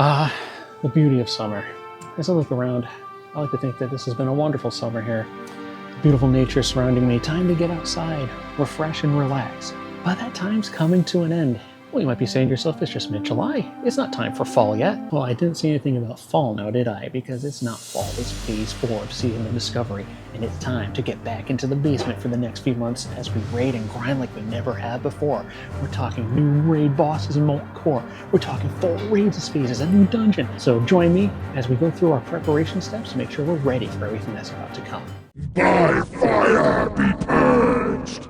Ah, the beauty of summer. As I look around, I like to think that this has been a wonderful summer here. Beautiful nature surrounding me, time to get outside, refresh and relax. But that time's coming to an end. Well, you might be saying to yourself, it's just mid-July. It's not time for fall yet. Well, I didn't say anything about fall now, did I? Because it's not fall, it's phase 4 of Season of Discovery. And it's time to get back into the basement for the next few months as we raid and grind like we never have before. We're talking new raid bosses in Molten Core. We're talking full raid spaces, a new dungeon. So join me as we go through our preparation steps to make sure we're ready for everything that's about to come. By fire be purged!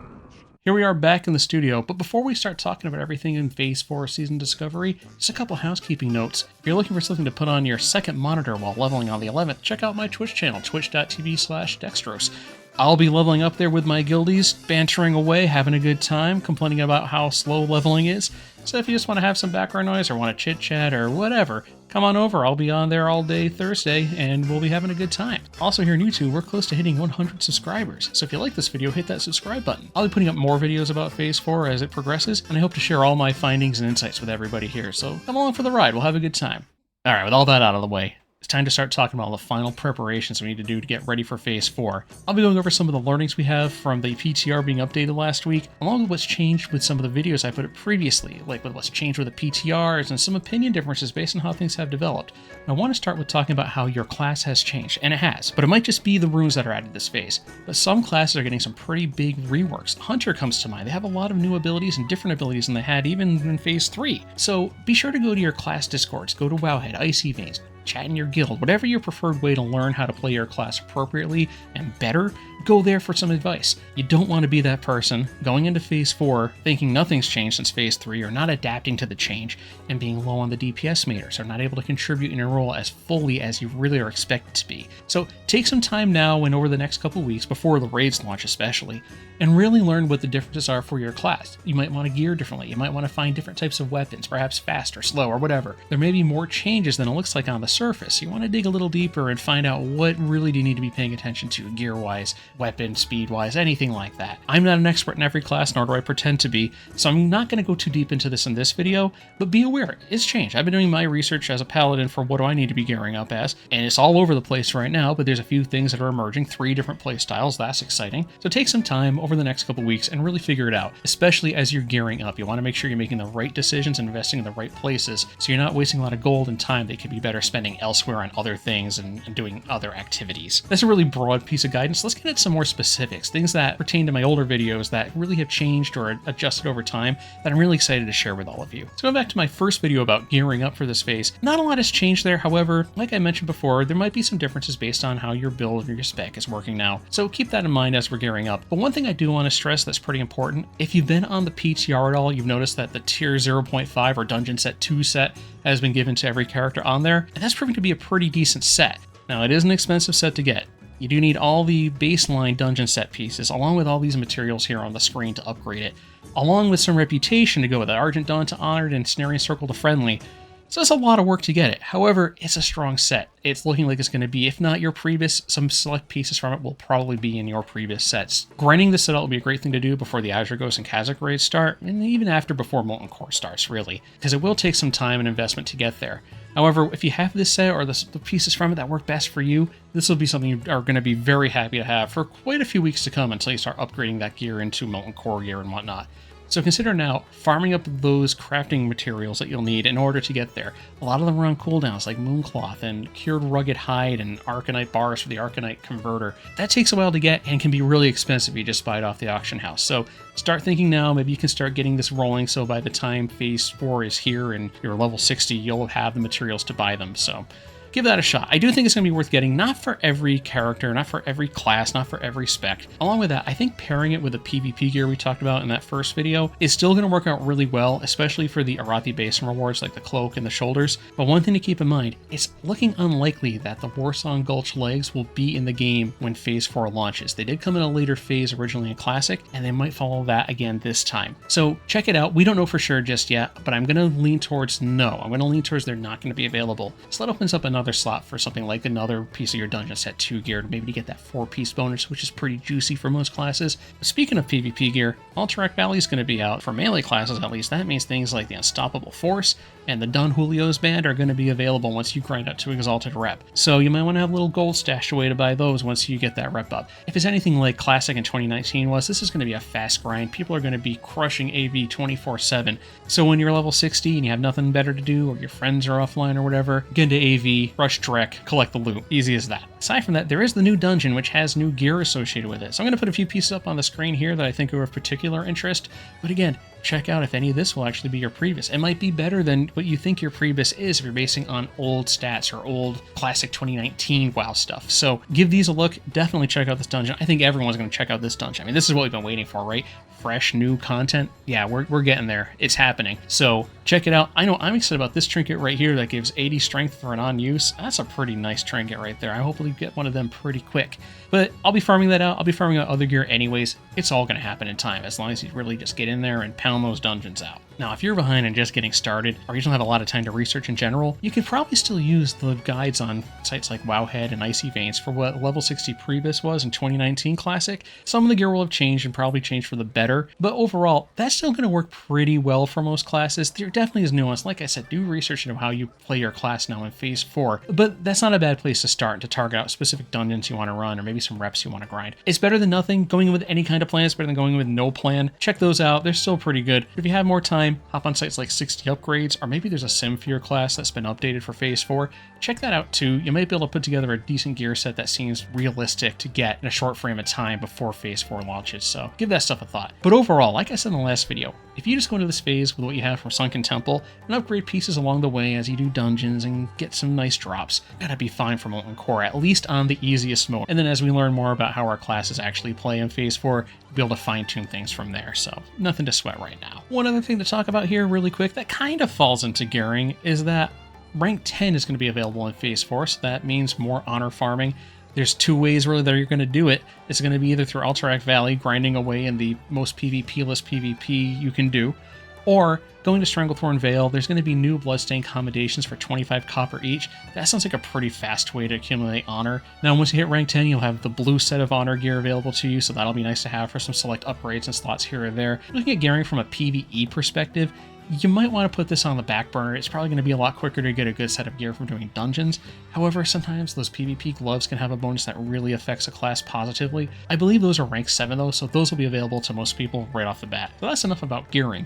Here we are back in the studio, but before we start talking about everything in Phase 4 Season Discovery, just a couple housekeeping notes. If you're looking for something to put on your second monitor while leveling on the 11th, check out my Twitch channel, twitch.tv/Dextros. I'll be leveling up there with my guildies, bantering away, having a good time, complaining about how slow leveling is. So if you just want to have some background noise or want to chit-chat or whatever, come on over. I'll be on there all day Thursday, and we'll be having a good time. Also here on YouTube, we're close to hitting 100 subscribers, so if you like this video, hit that subscribe button. I'll be putting up more videos about Phase 4 as it progresses, and I hope to share all my findings and insights with everybody here, so come along for the ride. We'll have a good time. Alright, with all that out of the way, it's time to start talking about all the final preparations we need to do to get ready for Phase 4. I'll be going over some of the learnings we have from the PTR being updated last week, along with what's changed with some of the videos I put up previously, like with what's changed with the PTRs and some opinion differences based on how things have developed. I want to start with talking about how your class has changed, and it has, but it might just be the runes that are added this phase. But some classes are getting some pretty big reworks. Hunter comes to mind. They have a lot of new abilities and different abilities than they had even in Phase 3. So be sure to go to your class discords, go to Wowhead, Icy Veins, chat in your guild, whatever your preferred way to learn how to play your class appropriately and better, go there for some advice. You don't want to be that person going into Phase 4 thinking nothing's changed since Phase 3 or not adapting to the change and being low on the DPS meters or not able to contribute in your role as fully as you really are expected to be. So take some time now and over the next couple weeks, before the raids launch especially, and really learn what the differences are for your class. You might want to gear differently, you might want to find different types of weapons, perhaps fast or slow or whatever. There may be more changes than it looks like on the surface. You want to dig a little deeper and find out what really do you need to be paying attention to gear-wise, weapon, speed-wise, anything like that. I'm not an expert in every class, nor do I pretend to be, so I'm not going to go too deep into this in this video, but be aware, it's changed. I've been doing my research as a paladin for what do I need to be gearing up as, and it's all over the place right now, but there's a few things that are emerging, 3 different playstyles, that's exciting. So take some time over the next couple weeks and really figure it out, especially as you're gearing up. You want to make sure you're making the right decisions and investing in the right places, so you're not wasting a lot of gold and time that could be better spending elsewhere on other things and doing other activities. That's a really broad piece of guidance. Let's get into some more specifics, things that pertain to my older videos that really have changed or adjusted over time that I'm really excited to share with all of you. So going back to my first video about gearing up for this phase, not a lot has changed there. However, like I mentioned before, there might be some differences based on how your build or your spec is working now. So keep that in mind as we're gearing up. But one thing I do want to stress that's pretty important, if you've been on the PTR at all, you've noticed that the tier 0.5 or dungeon set 2 set has been given to every character on there, and that's proving to be a pretty decent set. Now, it is an expensive set to get. You do need all the baseline dungeon set pieces, along with all these materials here on the screen to upgrade it, along with some reputation to go with it. Argent Dawn to Honored and Snarian Circle to Friendly. So it's a lot of work to get it. However, it's a strong set. It's looking like it's going to be, if not your previous, some select pieces from it will probably be in your previous sets. Grinding this set out will be a great thing to do before the Azure Ghost and Kazakh raids start, and even after before Molten Core starts, really, because it will take some time and investment to get there. However, if you have this set or the pieces from it that work best for you, this will be something you are going to be very happy to have for quite a few weeks to come until you start upgrading that gear into Molten Core gear and whatnot. So consider now farming up those crafting materials that you'll need in order to get there. A lot of them are on cooldowns like Mooncloth and Cured Rugged Hide and Arcanite Bars for the Arcanite Converter. That takes a while to get and can be really expensive if you just buy it off the auction house. So start thinking now, maybe you can start getting this rolling so by the time Phase 4 is here and you're level 60, you'll have the materials to buy them. So give that a shot. I do think it's going to be worth getting, not for every character, not for every class, not for every spec. Along with that, I think pairing it with the PvP gear we talked about in that first video is still going to work out really well, especially for the Arathi Basin rewards like the cloak and the shoulders. But one thing to keep in mind, it's looking unlikely that the Warsong Gulch legs will be in the game when Phase 4 launches. They did come in a later phase originally in Classic, and they might follow that again this time. So check it out. We don't know for sure just yet, but I'm going to lean towards no. I'm going to lean towards they're not going to be available. So that opens up another slot for something like another piece of your dungeon set 2 gear, maybe to get that 4-piece bonus, which is pretty juicy for most classes. But speaking of PvP gear, Alterac Valley is going to be out for melee classes at least. That means things like the Unstoppable Force, and the Don Julio's band are going to be available once you grind up to Exalted Rep. So you might want to have a little gold stashed away to buy those once you get that rep up. If it's anything like Classic in 2019 was, this is going to be a fast grind. People are going to be crushing AV 24/7. So when you're level 60 and you have nothing better to do, or your friends are offline or whatever, get into AV, rush Drek, collect the loot. Easy as that. Aside from that, there is the new dungeon, which has new gear associated with it. So I'm going to put a few pieces up on the screen here that I think are of particular interest. But again, check out if any of this will actually be your Priebus. It might be better than what you think your Priebus is if you're basing on old stats or old Classic 2019 WoW stuff. So give these a look. Definitely check out this dungeon. I think everyone's going to check out this dungeon. I mean, this is what we've been waiting for, right? Fresh, new content. Yeah, we're getting there. It's happening. So check it out. I know I'm excited about this trinket right here that gives 80 strength for an on-use. That's a pretty nice trinket right there. I hopefully get one of them pretty quick. But I'll be farming that out. I'll be farming out other gear anyways. It's all going to happen in time as long as you really just get in there and pound those dungeons out. Now, if you're behind and just getting started, or you don't have a lot of time to research in general, you could probably still use the guides on sites like Wowhead and Icy Veins for what level 60 Priebus was in 2019 Classic. Some of the gear will have changed and probably changed for the better, but overall, that's still going to work pretty well for most classes. There definitely is nuance. Like I said, do research into how you play your class now in Phase 4, but that's not a bad place to start to target out specific dungeons you want to run, or maybe some reps you want to grind. It's better than nothing. Going in with any kind of plan is better than going in with no plan. Check those out. They're still pretty good. If you have more time, hop on sites like 60 Upgrades, or maybe there's a sim for your class that's been updated for Phase 4. Check that out too. You might be able to put together a decent gear set that seems realistic to get in a short frame of time before Phase 4 launches, so give that stuff a thought. But overall, like I said in the last video, if you just go into this phase with what you have from Sunken Temple and upgrade pieces along the way as you do dungeons and get some nice drops, you're gonna be fine for Molten Core, at least on the easiest mode. And then as we learn more about how our classes actually play in Phase 4, we'll be able to fine-tune things from there, so nothing to sweat right now. One other thing to talk about here really quick that kind of falls into gearing is that rank 10 is going to be available in Phase 4, so that means more honor farming. There's two ways really that you're going to do it. It's going to be either through Alterac Valley, grinding away in the most PvP-less PvP you can do, or going to Stranglethorn Vale. There's going to be new Bloodstained commendations for 25 copper each. That sounds like a pretty fast way to accumulate honor. Now, once you hit rank 10, you'll have the blue set of honor gear available to you, so that'll be nice to have for some select upgrades and slots here or there. Looking at gearing from a PvE perspective, you might want to put this on the back burner. It's probably going to be a lot quicker to get a good set of gear from doing dungeons. However, sometimes those PvP gloves can have a bonus that really affects a class positively. I believe those are rank 7 though, so those will be available to most people right off the bat. So that's enough about gearing.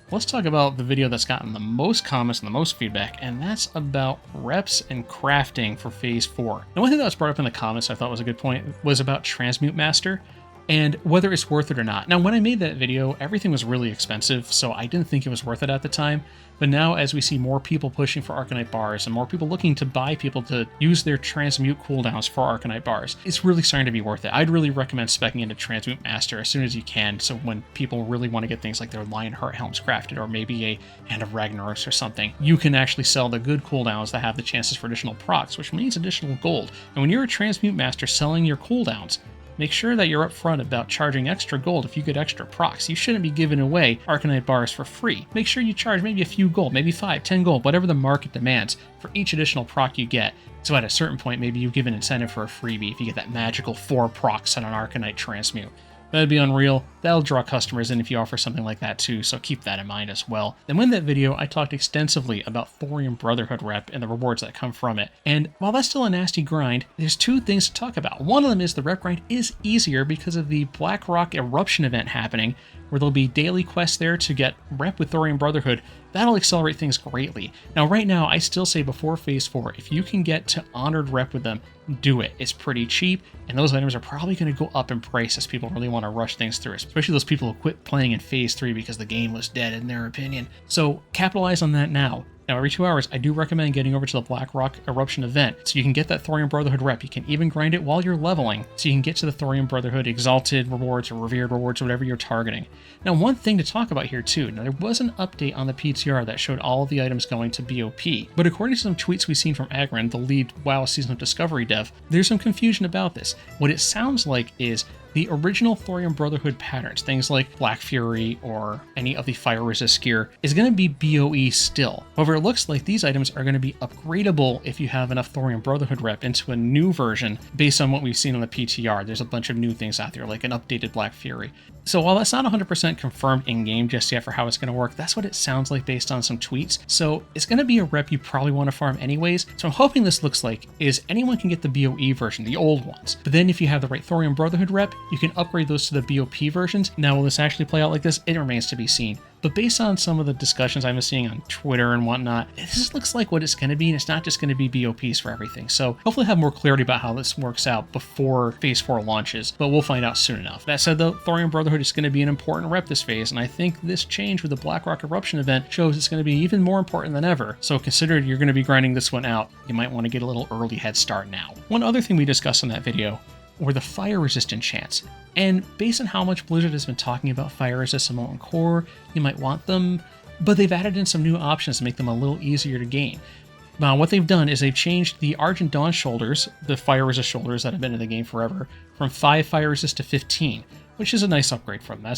Let's talk about the video that's gotten the most comments and the most feedback, and that's about reps and crafting for Phase 4. Now, one thing that was brought up in the comments I thought was a good point was about Transmute Master and whether it's worth it or not. Now, when I made that video, everything was really expensive, so I didn't think it was worth it at the time. But now, as we see more people pushing for Arcanite bars and more people looking to buy people to use their Transmute cooldowns for Arcanite bars, it's really starting to be worth it. I'd really recommend speccing into Transmute Master as soon as you can, so when people really want to get things like their Lionheart Helms crafted, or maybe a Hand of Ragnaros or something, you can actually sell the good cooldowns that have the chances for additional procs, which means additional gold. And when you're a Transmute Master selling your cooldowns, make sure that you're upfront about charging extra gold if you get extra procs. You shouldn't be giving away Arcanite bars for free. Make sure you charge maybe a few gold, maybe 5, 10 gold, whatever the market demands for each additional proc you get. So at a certain point, maybe you give an incentive for a freebie if you get that magical 4 procs on an Arcanite Transmute. That'd be unreal. That'll draw customers in if you offer something like that too, so keep that in mind as well. Then in that video, I talked extensively about Thorium Brotherhood rep and the rewards that come from it. And while that's still a nasty grind, there's two things to talk about. One of them is the rep grind is easier because of the Blackrock Eruption event happening, where there'll be daily quests there to get rep with Thorium Brotherhood. That'll accelerate things greatly. Now, right now, I still say before Phase 4, if you can get to Honored rep with them, do it. It's pretty cheap, and those items are probably going to go up in price as people really want to rush things through, especially those people who quit playing in Phase 3 because the game was dead in their opinion. So capitalize on that now. Now, every 2 hours, I do recommend getting over to the Blackrock Eruption event, so you can get that Thorium Brotherhood rep. You can even grind it while you're leveling, so you can get to the Thorium Brotherhood Exalted rewards or Revered rewards, whatever you're targeting. Now, one thing to talk about here too, now there was an update on the PTR that showed all of the items going to BOP, but according to some tweets we've seen from Agron, the lead WoW Season of Discovery dev, there's some confusion about this. What it sounds like is the original Thorium Brotherhood patterns, things like Black Fury or any of the fire resist gear, is going to be BOE still. However, it looks like these items are going to be upgradable if you have enough Thorium Brotherhood rep into a new version based on what we've seen on the PTR. There's a bunch of new things out there, like an updated Black Fury. So while that's not 100% confirmed in-game just yet for how it's going to work, that's what it sounds like based on some tweets. So it's going to be a rep you probably want to farm anyways. So I'm hoping this looks like is anyone can get the BOE version, the old ones. But then if you have the right Thorium Brotherhood rep, you can upgrade those to the BOP versions. Now, will this actually play out like this? It remains to be seen. But based on some of the discussions I've been seeing on Twitter and whatnot, this looks like what it's going to be, and it's not just going to be BOPs for everything. So hopefully have more clarity about how this works out before Phase 4 launches, but we'll find out soon enough. That said, though, Thorium Brotherhood is going to be an important rep this phase, and I think this change with the Blackrock Eruption event shows it's going to be even more important than ever. So consider you're going to be grinding this one out, you might want to get a little early head start now. One other thing we discussed in that video were the fire resistant chants. And based on how much Blizzard has been talking about fire resist and Molten Core, you might want them, but they've added in some new options to make them a little easier to gain. Now, what they've done is they've changed the Argent Dawn shoulders, the fire resist shoulders that have been in the game forever, from 5 fire resist to 15, which is a nice upgrade from them.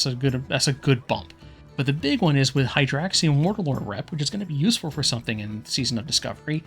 That's a good bump. But the big one is with Hydraxium Warlord rep, which is going to be useful for something in Season of Discovery.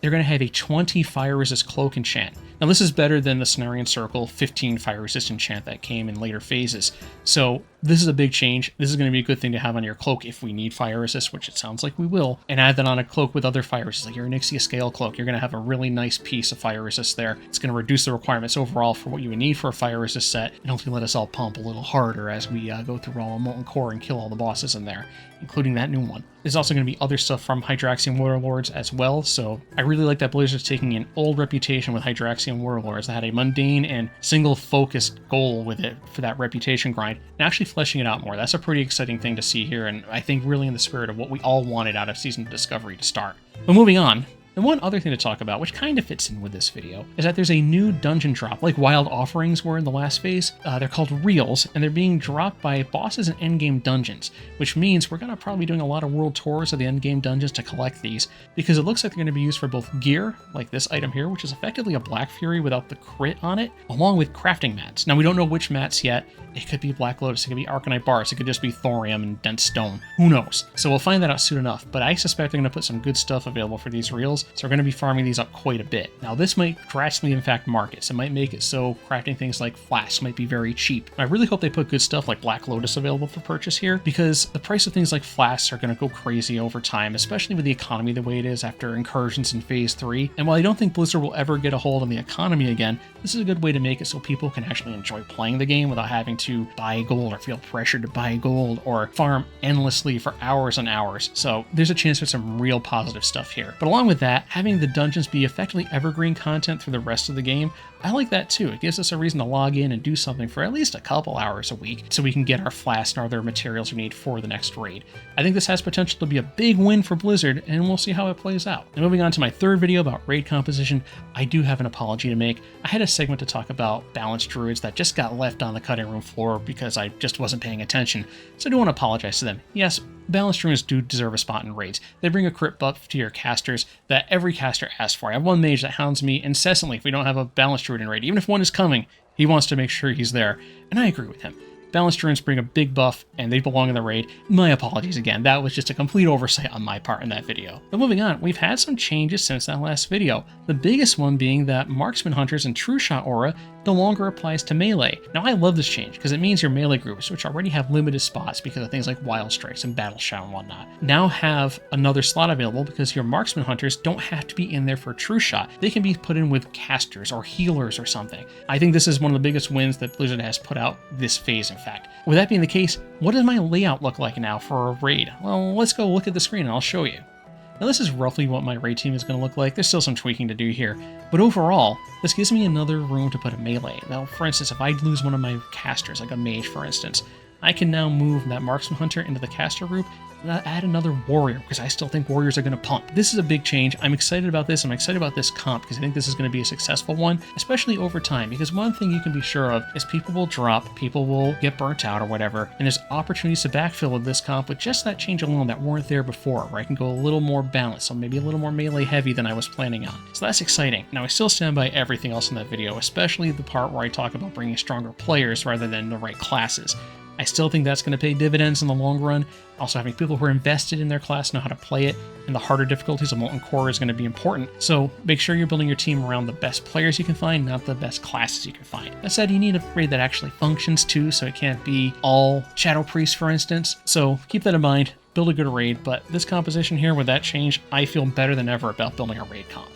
They're going to have a 20 fire resist cloak enchant. Now this is better than the Cenarian Circle 15 fire resist enchant that came in later phases. So this is a big change. This is going to be a good thing to have on your cloak if we need fire resist, which it sounds like we will, and add that on a cloak with other fire resist, like your Onyxia Scale cloak. You're going to have a really nice piece of fire resist there. It's going to reduce the requirements overall for what you would need for a fire resist set, and hopefully let us all pump a little harder as we go through all of Molten Core and kill all the bosses in there, including that new one. There's also going to be other stuff from Hydraxium Warlords as well, so I really like that Blizzard's taking an old reputation with Hydraxium Warlords that had a mundane and single-focused goal with it for that reputation grind, and actually fleshing it out more. That's a pretty exciting thing to see here, and I think really in the spirit of what we all wanted out of Season of Discovery to start. But moving on, and one other thing to talk about, which kind of fits in with this video, is that there's a new dungeon drop, like Wild Offerings were in the last phase. They're called Reels, and they're being dropped by bosses in endgame dungeons, which means we're going to probably be doing a lot of world tours of the endgame dungeons to collect these, because it looks like they're going to be used for both gear, like this item here, which is effectively a Black Fury without the crit on it, along with crafting mats. Now, we don't know which mats yet. It could be Black Lotus, it could be Arcanite Bars, it could just be Thorium and Dense Stone. Who knows? So we'll find that out soon enough, but I suspect they're going to put some good stuff available for these Reels, so we're going to be farming these up quite a bit. Now, this might drastically impact markets. It might make it so crafting things like flasks might be very cheap. I really hope they put good stuff like Black Lotus available for purchase here, because the price of things like flasks are going to go crazy over time, especially with the economy the way it is after incursions in Phase 3. And while I don't think Blizzard will ever get a hold on the economy again, this is a good way to make it so people can actually enjoy playing the game without having to buy gold or feel pressured to buy gold or farm endlessly for hours and hours. So there's a chance for some real positive stuff here. But along with that, having the dungeons be effectively evergreen content through the rest of the game, I like that too. It gives us a reason to log in and do something for at least a couple hours a week so we can get our flasks and other materials we need for the next raid. I think this has potential to be a big win for Blizzard, and we'll see how it plays out. And moving on to my third video about raid composition, I do have an apology to make. I had a segment to talk about balanced druids that just got left on the cutting room floor because I just wasn't paying attention, so I do want to apologize to them. Yes, balanced druids do deserve a spot in raids. They bring a crit buff to your casters that every caster asks for. I have one mage that hounds me incessantly if we don't have a balanced druid in raid. Even if one is coming, he wants to make sure he's there, and I agree with him. Balanced druids bring a big buff, and they belong in the raid. My apologies again, that was just a complete oversight on my part in that video. But moving on, we've had some changes since that last video. The biggest one being that Marksman Hunters and True Shot aura no longer applies to melee. Now, I love this change because it means your melee groups, which already have limited spots because of things like Wild Strikes and Battle Shout and whatnot, now have another slot available because your Marksman Hunters don't have to be in there for True Shot. They can be put in with casters or healers or something. I think this is one of the biggest wins that Blizzard has put out this phase, in fact. With that being the case, what does my layout look like now for a raid? Well, let's go look at the screen and I'll show you. Now, this is roughly what my raid team is going to look like. There's still some tweaking to do here, but overall, this gives me another room to put a melee. Now, for instance, if I lose one of my casters, like a mage for instance, I can now move that Marksman Hunter into the caster group add another warrior, because I still think warriors are going to pump. This is a big change. I'm excited about this. I'm excited about this comp because I think this is going to be a successful one, especially over time, because one thing you can be sure of is people will drop, people will get burnt out or whatever, and there's opportunities to backfill with this comp with just that change alone that weren't there before, where I can go a little more balanced, so maybe a little more melee heavy than I was planning on. So that's exciting. Now I still stand by everything else in that video, especially the part where I talk about bringing stronger players rather than the right classes. I still think that's going to pay dividends in the long run. Also, having people who are invested in their class know how to play it, and the harder difficulties of Molten Core is going to be important. So make sure you're building your team around the best players you can find, not the best classes you can find. That said, you need a raid that actually functions too, so it can't be all Shadow Priest, for instance. So keep that in mind, build a good raid, but this composition here with that change, I feel better than ever about building a raid comp.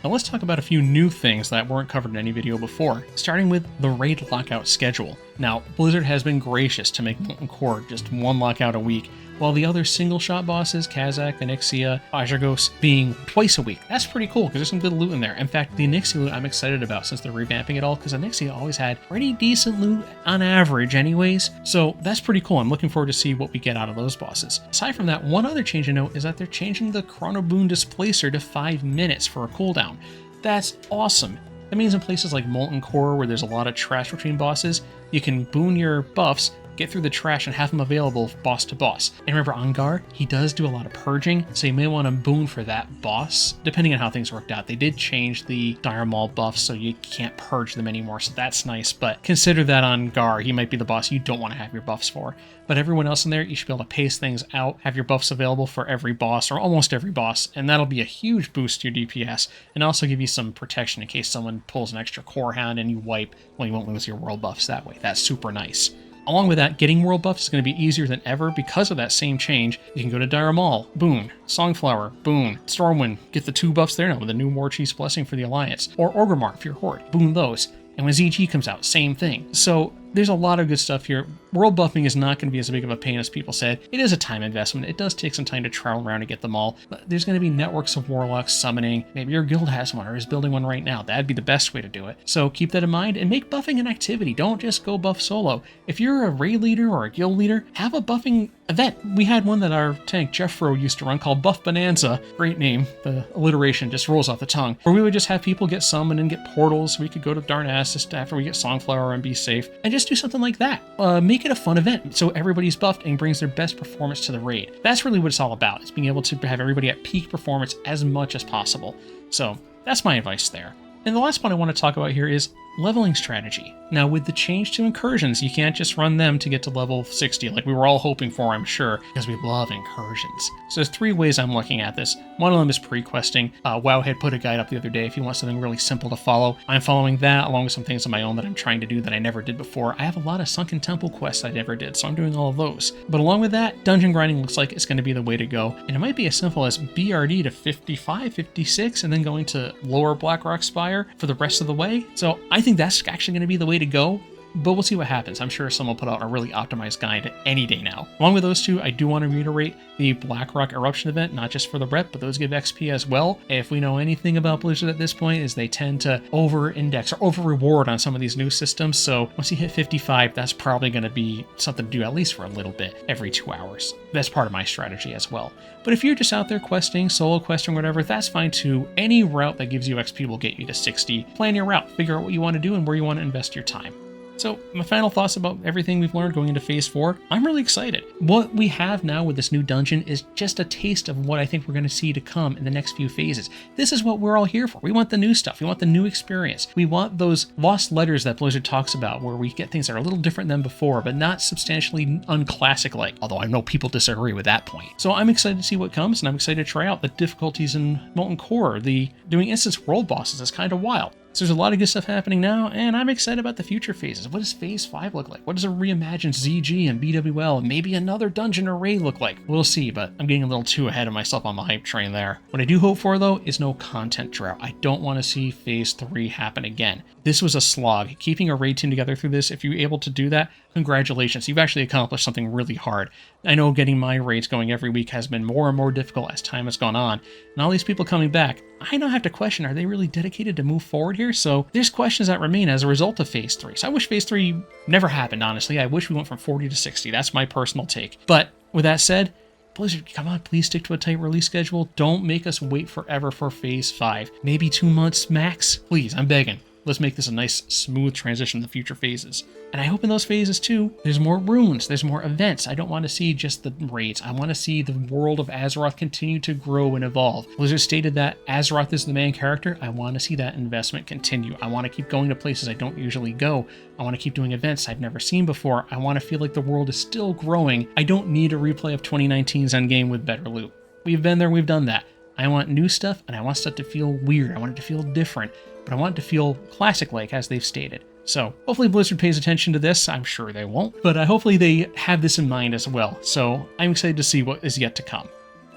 Now let's talk about a few new things that weren't covered in any video before, starting with the raid lockout schedule. Now, Blizzard has been gracious to make Molten Core just one lockout a week, while the other single-shot bosses, Kazakh, Onyxia, Ajargos, being twice a week. That's pretty cool, because there's some good loot in there. In fact, the Onyxia loot I'm excited about since they're revamping it all, because Onyxia always had pretty decent loot on average anyways, so that's pretty cool. I'm looking forward to see what we get out of those bosses. Aside from that, one other change to note is that they're changing the Chrono Boon Displacer to 5 minutes for a cooldown. That's awesome. That means in places like Molten Core, where there's a lot of trash between bosses, you can boon your buffs, get through the trash, and have them available boss to boss. And remember, Angar, he does do a lot of purging, so you may want to boon for that boss, depending on how things worked out. They did change the Dire Maul buffs, so you can't purge them anymore, so that's nice, but consider that Angar. He might be the boss you don't want to have your buffs for. But everyone else in there, you should be able to pace things out, have your buffs available for every boss, or almost every boss, and that'll be a huge boost to your DPS, and also give you some protection in case someone pulls an extra core hound and you wipe. Well, you won't lose your world buffs that way. That's super nice. Along with that, getting world buffs is going to be easier than ever because of that same change. You can go to Dire Maul, boon. Songflower, boon. Stormwind, get the 2 buffs there now with the new War Chief's Blessing for the Alliance. Or Orgrimmar if you're Horde, boon those. And when ZG comes out, same thing. So there's a lot of good stuff here. World buffing is not going to be as big of a pain as people said. It is a time investment. It does take some time to travel around to get them all. But there's going to be networks of warlocks summoning. Maybe your guild has one or is building one right now. That'd be the best way to do it. So keep that in mind and make buffing an activity. Don't just go buff solo. If you're a raid leader or a guild leader, have a buffing event. We had one that our tank Jeffro used to run called Buff Bonanza. Great name. The alliteration just rolls off the tongue. Where we would just have people get summoned and get portals. We could go to Darnassus after we get Songflower and be safe. And just do something like that. Make it a fun event so everybody's buffed and brings their best performance to the raid. That's really what it's all about, is being able to have everybody at peak performance as much as possible. So that's my advice there. And the last one I want to talk about here is leveling strategy. Now, with the change to incursions, you can't just run them to get to level 60 like we were all hoping for, I'm sure, because we love incursions. So there's 3 ways I'm looking at this. One of them is pre-questing. WoW had put a guide up the other day if you want something really simple to follow. I'm following that along with some things of my own that I'm trying to do that I never did before. I have a lot of Sunken Temple quests I never did, so I'm doing all of those. But along with that, dungeon grinding looks like it's going to be the way to go. And it might be as simple as BRD to 55, 56, and then going to lower Blackrock Spire for the rest of the way. So I think that's actually going to be the way to go. But we'll see what happens. I'm sure someone will put out a really optimized guide any day now. Along with those 2, I do want to reiterate the Blackrock Eruption event, not just for the rep, but those give XP as well. If we know anything about Blizzard at this point, is they tend to over-index or over-reward on some of these new systems. So once you hit 55, that's probably going to be something to do at least for a little bit every 2 hours. That's part of my strategy as well. But if you're just out there questing, solo questing, whatever, that's fine too. Any route that gives you XP will get you to 60. Plan your route, figure out what you want to do and where you want to invest your time. So my final thoughts about everything we've learned going into Phase 4, I'm really excited. What we have now with this new dungeon is just a taste of what I think we're going to see to come in the next few phases. This is what we're all here for. We want the new stuff. We want the new experience. We want those lost letters that Blizzard talks about where we get things that are a little different than before, but not substantially unclassic-like, although I know people disagree with that point. So I'm excited to see what comes, and I'm excited to try out the difficulties in Molten Core. The doing instance world bosses is kind of wild. So there's a lot of good stuff happening now, and I'm excited about the future phases. What does Phase 5 look like? What does a reimagined ZG and BWL and maybe another dungeon or raid look like? We'll see, but I'm getting a little too ahead of myself on the hype train there. What I do hope for, though, is no content drought. I don't want to see Phase 3 happen again. This was a slog. Keeping a raid team together through this, if you're able to do that, congratulations. You've actually accomplished something really hard. I know getting my raids going every week has been more and more difficult as time has gone on. And all these people coming back, I now have to question, are they really dedicated to move forward here? So there's questions that remain as a result of Phase 3. So I wish Phase 3 never happened, honestly. I wish we went from 40 to 60. That's my personal take. But with that said, Blizzard, come on, please stick to a tight release schedule. Don't make us wait forever for Phase 5. Maybe 2 months max? Please, I'm begging. Let's make this a nice, smooth transition to future phases. And I hope in those phases too, there's more runes, there's more events. I don't want to see just the raids. I want to see the world of Azeroth continue to grow and evolve. Blizzard stated that Azeroth is the main character. I want to see that investment continue. I want to keep going to places I don't usually go. I want to keep doing events I've never seen before. I want to feel like the world is still growing. I don't need a replay of 2019's Endgame with better loot. We've been there, we've done that. I want new stuff, and I want stuff to feel weird. I want it to feel different, but I want it to feel classic-like, as they've stated. So hopefully Blizzard pays attention to this. I'm sure they won't, but hopefully they have this in mind as well. So I'm excited to see what is yet to come.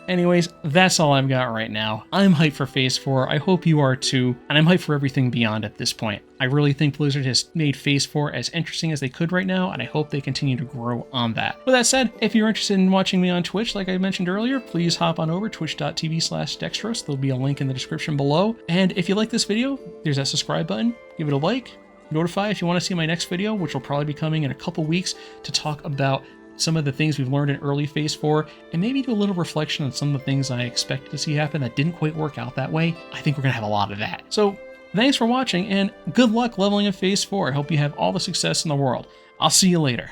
Anyways, that's all I've got right now. I'm hyped for Phase 4. I hope you are too, and I'm hyped for everything beyond at this point. I really think Blizzard has made Phase 4 as interesting as they could right now, and I hope they continue to grow on that. With that said, if you're interested in watching me on Twitch, like I mentioned earlier, please hop on over twitch.tv/Dextros. There'll be a link in the description below. And if you like this video, there's that subscribe button. Give it a like. Notify if you want to see my next video, which will probably be coming in a couple weeks to talk about some of the things we've learned in early Phase 4, and maybe do a little reflection on some of the things I expected to see happen that didn't quite work out that way. I think we're going to have a lot of that. So thanks for watching, and good luck leveling in Phase 4. I hope you have all the success in the world. I'll see you later.